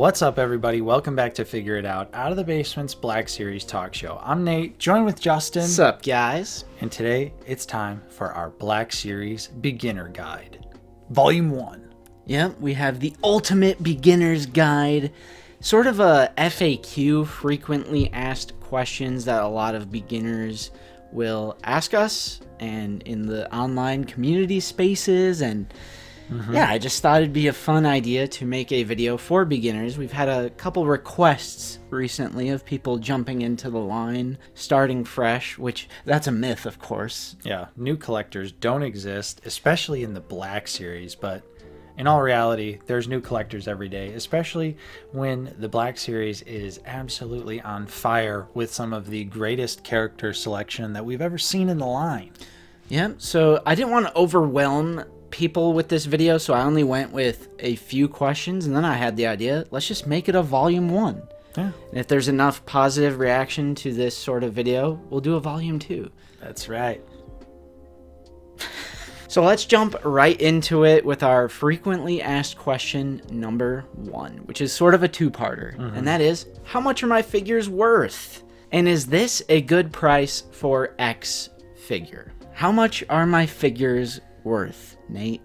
What's up, everybody? Welcome back to Figure It Out of the Basement's Black Series talk show. I'm Nate, joined with Justin. What's up, guys? And today it's time for our Black Series Beginner Guide, Volume 1. Yep, we have the Ultimate Beginner's Guide, sort of a FAQ, frequently asked questions that a lot of beginners will ask us, and in the online community spaces, and yeah, I just thought it'd be a fun idea to make a video for beginners. We've had a couple requests recently of people jumping into the line, starting fresh, which that's a myth, of course. Yeah, new collectors don't exist, especially in the Black Series, but in all reality, there's new collectors every day, especially when the Black Series is absolutely on fire with some of the greatest character selection that we've ever seen in the line. Yeah, so I didn't want to overwhelm people with this video, so I only went with a few questions, and then I had the idea, let's just make it a volume 1. Yeah. And if there's enough positive reaction to this sort of video, we'll do a volume 2. That's right. So let's jump right into it with our frequently asked question number 1, which is sort of a two-parter, and that is, how much are my figures worth? And is this a good price for X figure? How much are my figures worth, Nate?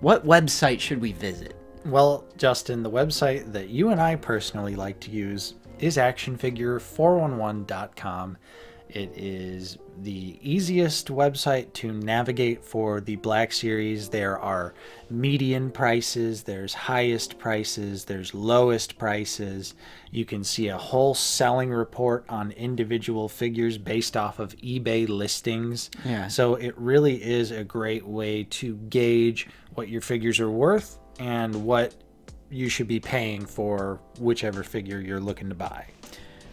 What website should we visit? Well, Justin, the website that you and I personally like to use is actionfigure411.com. It is the easiest website to navigate for the Black Series. There are median prices, there's highest prices, there's lowest prices. You can see a whole selling report on individual figures based off of eBay listings. Yeah. So it really is a great way to gauge what your figures are worth and what you should be paying for whichever figure you're looking to buy.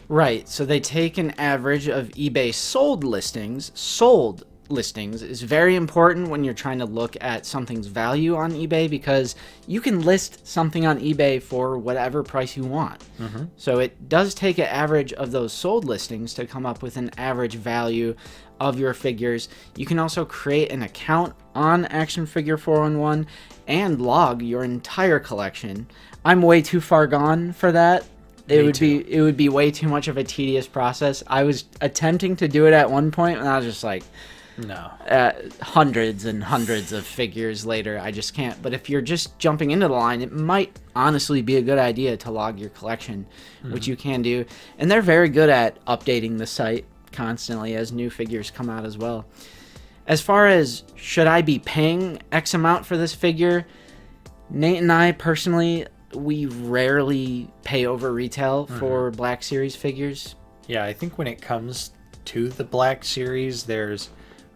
Right, so they take an average of eBay sold listings. Sold listings is very important when you're trying to look at something's value on eBay, because you can list something on eBay for whatever price you want. So it does take an average of those sold listings to come up with an average value of your figures. You can also create an account on Action Figure 411 and log your entire collection. I'm way too far gone for that. It would be way too much of a tedious process. I was attempting to do it at one point, and I was just like, no. Hundreds and hundreds of figures later, I just can't. But if you're just jumping into the line, it might honestly be a good idea to log your collection, which you can do. And they're very good at updating the site constantly as new figures come out as well. As far as should I be paying X amount for this figure, Nate and I personally, we rarely pay over retail for Black Series figures. Yeah, I think when it comes to the Black Series, there's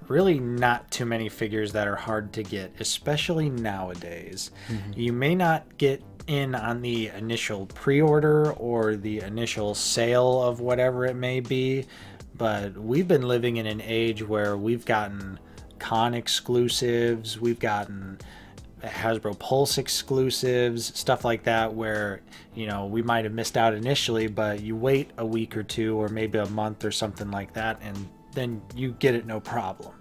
really not too many figures that are hard to get, especially nowadays. You may not get in on the initial pre-order or the initial sale of whatever it may be, but we've been living in an age where we've gotten con exclusives, we've gotten hasbro Pulse exclusives, stuff like that, where, you know, we might have missed out initially, but you wait a week or two or maybe a month or something like that, and then you get it no problem.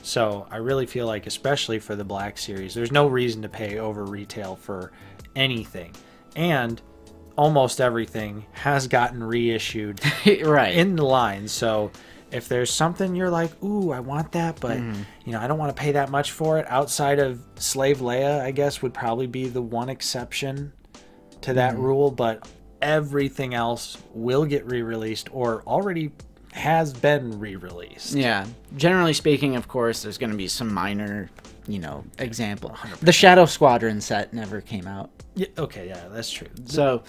So I really feel like, especially for the Black Series, there's no reason to pay over retail for anything, and almost everything has gotten reissued Right in the line. So if there's something you're like, ooh, I want that, but you know, I don't want to pay that much for it, outside of Slave Leia, I guess, would probably be the one exception to that rule, but everything else will get re-released or already has been re-released. Yeah. Generally speaking, of course, there's going to be some minor, example. 100%. The Shadow Squadron set never came out. Yeah, okay, yeah, that's true. So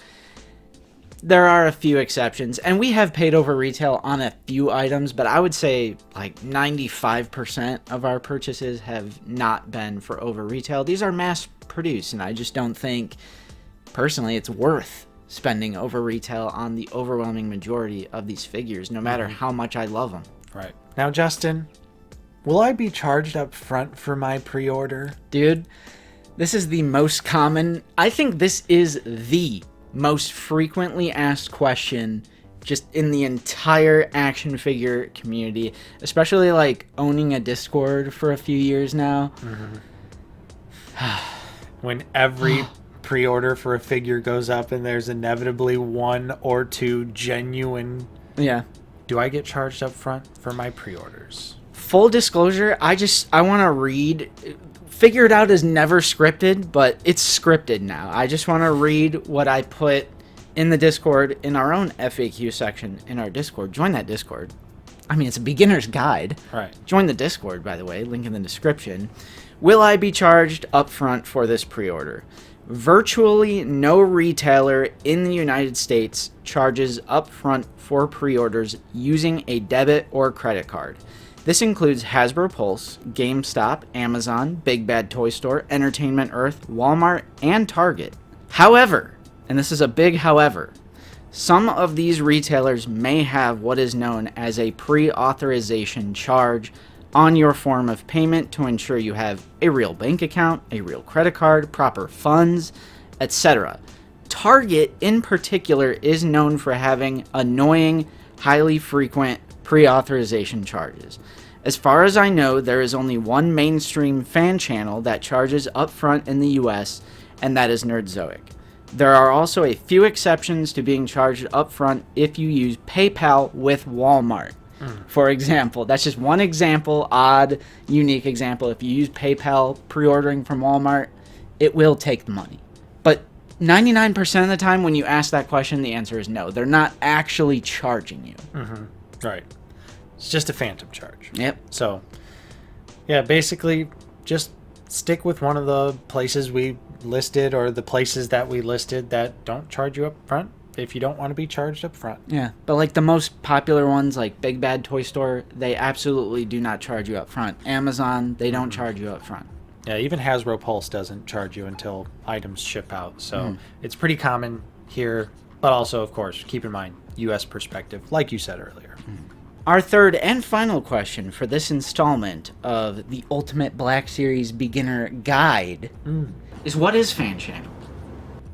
there are a few exceptions, and we have paid over retail on a few items, but I would say like 95% of our purchases have not been for over retail. These are mass produced, and I just don't think, personally, it's worth spending over retail on the overwhelming majority of these figures, no matter how much I love them. Right. Now, Justin, will I be charged up front for my pre-order? Dude, this is the most common, I think this is the most frequently asked question just in the entire action figure community, especially like owning a Discord for a few years now. When every pre-order for a figure goes up and there's inevitably 1 or 2 genuine. Yeah. Do I get charged up front for my pre-orders? Full disclosure, I want to read. Figure It Out is never scripted, but it's scripted now. I just want to read what I put in the Discord, in our own FAQ section in our Discord. Join that Discord. I mean, it's a beginner's guide. Right. Join the Discord, by the way. Link in the description. Will I be charged upfront for this pre-order? Virtually no retailer in the United States charges upfront for pre-orders using a debit or credit card. This includes Hasbro Pulse, GameStop, Amazon, Big Bad Toy Store, Entertainment Earth, Walmart, and Target. However, and this is a big however, some of these retailers may have what is known as a pre-authorization charge on your form of payment to ensure you have a real bank account, a real credit card, proper funds, etc. Target, in particular, is known for having annoying, highly frequent pre-authorization charges. As far as I know, there is only one mainstream fan channel that charges upfront in the US, and that is Nerdzoic. There are also a few exceptions to being charged upfront if you use PayPal with Walmart. For example, that's just one example, odd, unique example. If you use PayPal pre-ordering from Walmart, it will take the money. But 99% of the time when you ask that question, the answer is no. They're not actually charging you. Mm-hmm. Right. It's just a phantom charge. Yep. So, yeah, basically just stick with one of the places we listed or the places that we listed that don't charge you up front if you don't want to be charged up front. Yeah, but like the most popular ones like Big Bad Toy Store, they absolutely do not charge you up front. Amazon, they don't charge you up front. Yeah, even Hasbro Pulse doesn't charge you until items ship out. So it's pretty common here, but also, of course, keep in mind, U.S. perspective, like you said earlier. Our third and final question for this installment of the Ultimate Black Series Beginner Guide is, what is fan channel?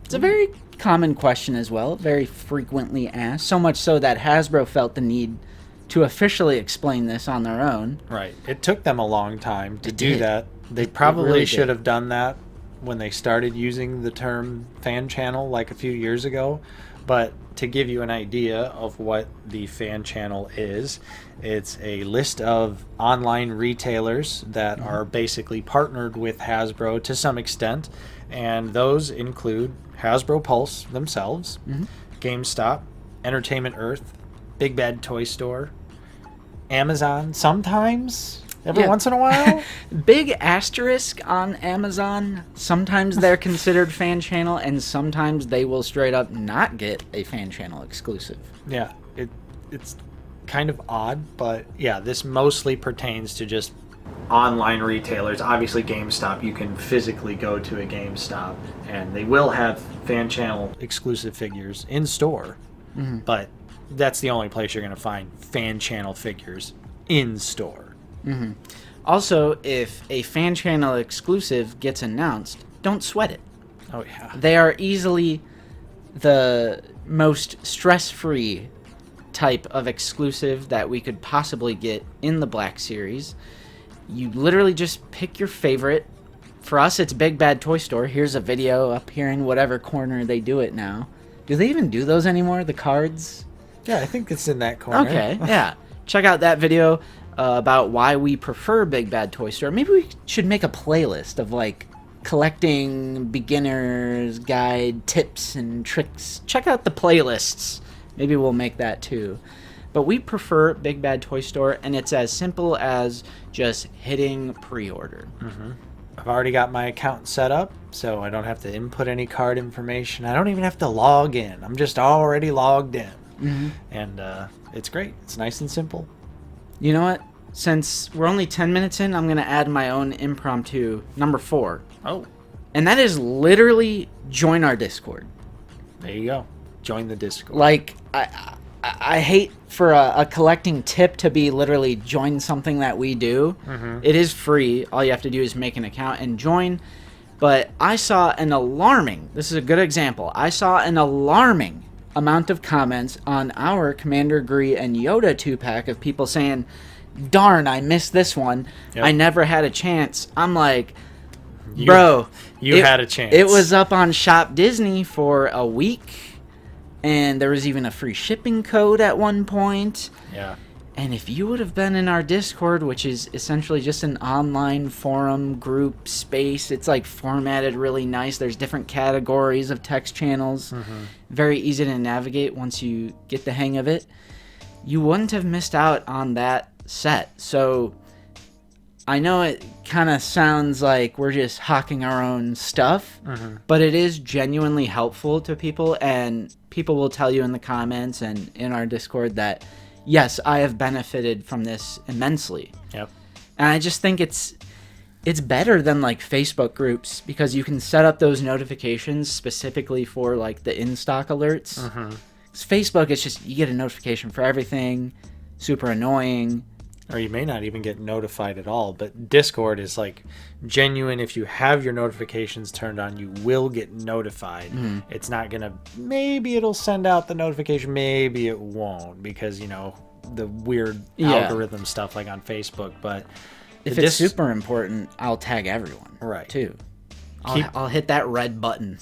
It's a very common question as well, very frequently asked, so much so that Hasbro felt the need to officially explain this on their own. Right. It took them a long time to do did. that. They It probably really should did. have done that when they started using the term fan channel like a few years ago. But to give you an idea of what the fan channel is, it's a list of online retailers that are basically partnered with Hasbro to some extent. And those include Hasbro Pulse themselves, GameStop, Entertainment Earth, Big Bad Toy Store, Amazon sometimes, every Yeah. once in a while. Big asterisk on Amazon. Sometimes they're considered fan channel, and sometimes they will straight up not get a fan channel exclusive. Yeah, it's kind of odd, but yeah, this mostly pertains to just online retailers. Obviously, GameStop, you can physically go to a GameStop, and they will have fan channel exclusive figures in store, but that's the only place you're going to find fan channel figures in store. Also, if a fan channel exclusive gets announced, don't sweat it. Oh, yeah. They are easily the most stress-free type of exclusive that we could possibly get in the Black Series. You literally just pick your favorite. For us, it's Big Bad Toy Store. Here's a video up here in whatever corner they do it now. Do they even do those anymore, the cards? Yeah, I think it's in that corner. Okay, yeah. Check out that video about why we prefer Big Bad Toy Store. Maybe we should make a playlist of, like, collecting beginner's guide tips and tricks. Check out the playlists. Maybe we'll make that too. But we prefer Big Bad Toy Store, and it's as simple as just hitting pre-order. I've already got my account set up, so I don't have to input any card information. I don't even have to log in. I'm just already logged in. And it's great. It's nice and simple. You know what? Since we're only 10 minutes in, I'm going to add my own impromptu number 4. Oh, And that is literally join our Discord. there you go. Join the Discord. Like, I hate for a collecting tip to be literally join something that we do. It is free. All you have to do is make an account and join. But I saw an alarming, this is a good example, I saw an alarming amount of comments on our Commander Gree and Yoda 2-pack of people saying, darn, I missed this one. Yep. I never had a chance. I'm like, Bro, you had a chance. It was up on Shop Disney for a week, and there was even a free shipping code at one point. Yeah. And if you would have been in our Discord, which is essentially just an online forum group space, it's like formatted really nice. There's different categories of text channels. Very easy to navigate once you get the hang of it. You wouldn't have missed out on that set. So I know it kind of sounds like we're just hawking our own stuff, but it is genuinely helpful to people, and people will tell you in the comments and in our Discord that, yes, I have benefited from this immensely. Yep. And I just think it's better than like Facebook groups, because you can set up those notifications specifically for like the in-stock alerts. 'Cause Facebook, it's just you get a notification for everything, super annoying. Or you may not even get notified at all. But Discord is like genuine. If you have your notifications turned on, you will get notified. It's not going to, maybe it'll send out the notification, maybe it won't, because, you know, the weird algorithm stuff like on Facebook. But if it's super important, I'll tag everyone. Right. Too. I'll hit that red button.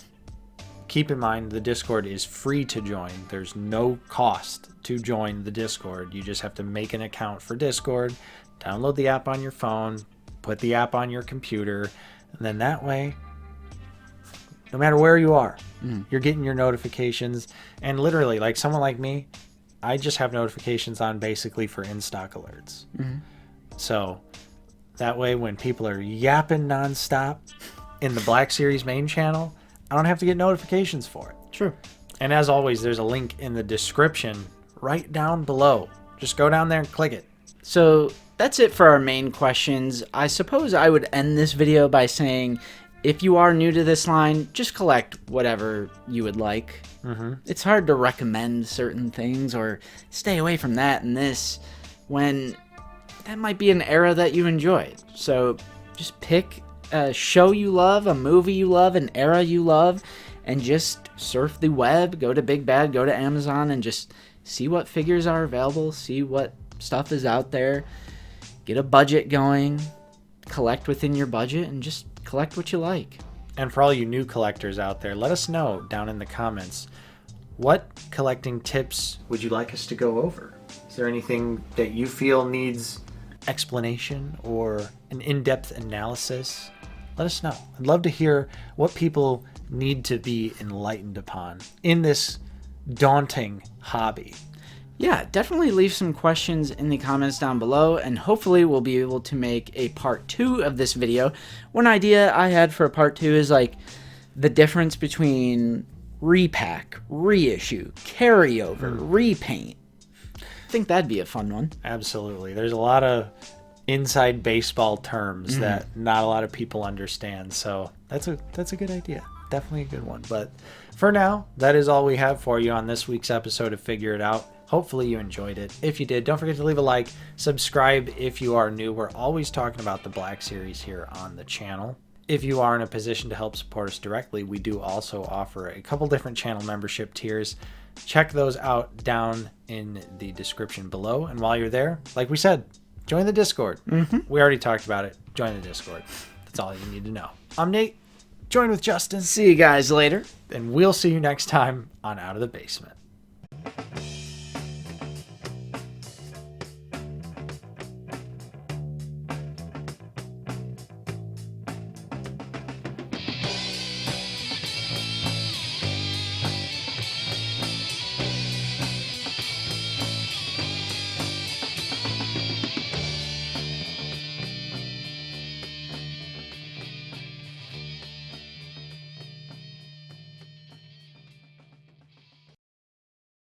Keep in mind, the Discord is free to join. There's no cost to join the Discord. You just have to make an account for Discord, download the app on your phone, put the app on your computer, and then that way, no matter where you are, you're getting your notifications. And literally, like someone like me, I just have notifications on basically for in-stock alerts. So that way, when people are yapping nonstop in the Black Series main channel, I don't have to get notifications for it. True. And as always, there's a link in the description right down below. Just go down there and click it. So that's it for our main questions. I suppose I would end this video by saying, if you are new to this line, just collect whatever you would like. It's hard to recommend certain things or stay away from that and this when that might be an era that you enjoy. So just pick a show you love, a movie you love, an era you love, and just surf the web, go to Big Bad, go to Amazon, and just see what figures are available, see what stuff is out there, get a budget going, collect within your budget, and just collect what you like. And for all you new collectors out there, let us know down in the comments, what collecting tips would you like us to go over? Is there anything that you feel needs explanation or an in-depth analysis? Let us know. I'd love to hear what people need to be enlightened upon in this daunting hobby. Yeah, definitely leave some questions in the comments down below, and hopefully we'll be able to make a part 2 of this video. One idea I had for a part 2 is like the difference between repack, reissue, carryover, repaint. I think that'd be a fun one. Absolutely. There's a lot of inside baseball terms that not a lot of people understand. So that's a good idea. Definitely a good one. But for now, that is all we have for you on this week's episode of Figure It Out. Hopefully you enjoyed it. If you did, don't forget to leave a like, subscribe if you are new. We're always talking about the Black Series here on the channel. If you are in a position to help support us directly, we do also offer a couple different channel membership tiers. Check those out down in the description below. And while you're there, like we said, join the Discord. We already talked about it. Join the Discord. That's all you need to know. I'm Nate. Join with Justin. See you guys later. And we'll see you next time on Out of the Basement.